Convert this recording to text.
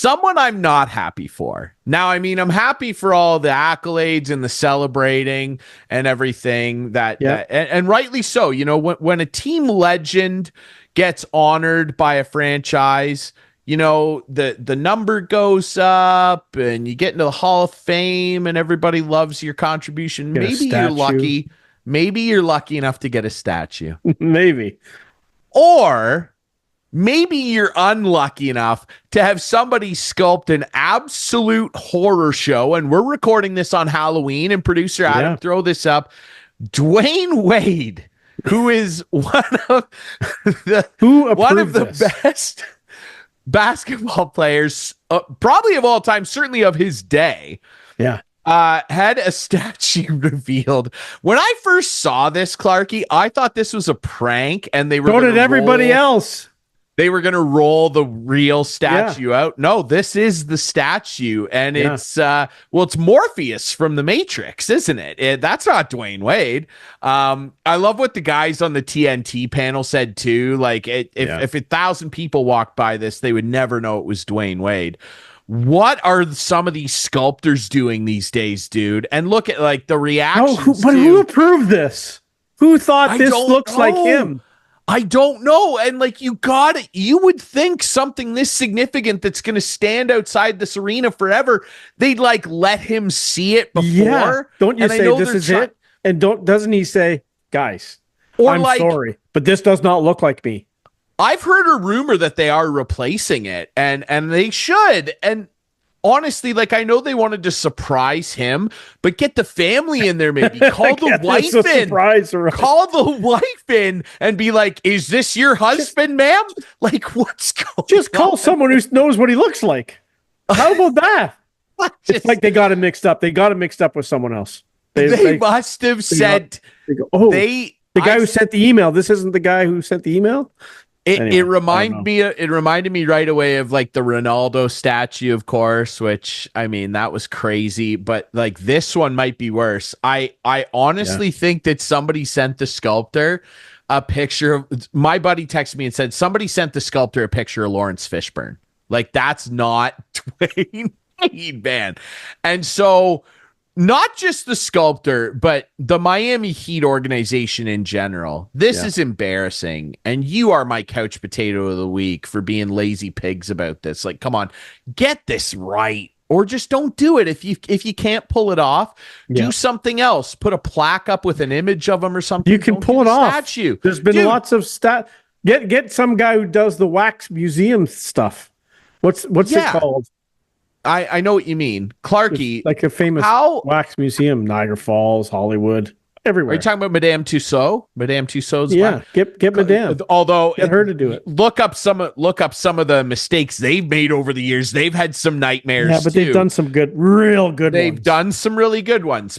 Someone I'm not happy for. Now, I mean, I'm happy for all the accolades and the celebrating and everything and rightly so. You know, when a team legend gets honored by a franchise, you know, the number goes up and you get into the Hall of Fame and everybody loves your contribution. Maybe you're lucky. Maybe you're lucky enough to get a statue. Maybe. Or maybe you're unlucky enough to have somebody sculpt an absolute horror show. And we're recording this on Halloween, and producer Adam, throw this up. Dwayne Wade, who is one of the best basketball players, probably of all time, certainly of his day. Yeah. Had a statue revealed. When I first saw this, Clarky, I thought this was a prank, and they were so did everybody else. They were going to roll the real statue out. No, this is the statue, and it's it's Morpheus from the Matrix, isn't it? That's not Dwayne Wade. I love what the guys on the TNT panel said too. Like, if 1,000 people walked by this, they would never know it was Dwayne Wade. What are some of these sculptors doing these days, dude? And look at like the reactions. Who approved this? Who thought this looks like him? I don't know. And like, you would think something this significant that's going to stand outside this arena forever, they'd like let him see it before. Yeah. Don't you say this is it? And doesn't he say, guys, I'm sorry, but this does not look like me. I've heard a rumor that they are replacing it, and they should. And honestly, like, I know they wanted to surprise him, but get the family in there, maybe call the wife in, call the wife in and be like, is this your husband, ma'am? Like, what's going on? Just call someone who knows what he looks like. How about that? It's like they got him mixed up. They got him mixed up with someone else. They must have said, the guy who sent the email. This isn't the guy who sent the email. It reminded me right away of like the Ronaldo statue, of course, which, I mean, that was crazy, but like this one might be worse. I honestly think that somebody sent the sculptor a picture of, my buddy texted me and said somebody sent the sculptor a picture of Lawrence Fishburne. Like, that's not Dwayne Wade, man. And so not just the sculptor, but the Miami Heat organization in general. This is embarrassing. And you are my couch potato of the week for being lazy pigs about this. Like, come on, get this right. Or just don't do it. If you can't pull it off, do something else. Put a plaque up with an image of him or something. You can pull it off. Statue. There's been lots of Get some guy who does the wax museum stuff. What's it called? I know what you mean. Clarky. It's like a famous wax museum, Niagara Falls, Hollywood, everywhere. Are you talking about Madame Tussauds? Madame Tussauds? Get Madame. Although get her to do it. Look up some of the mistakes they've made over the years. They've had some nightmares. Yeah, but they've done some real good ones. They've done some really good ones.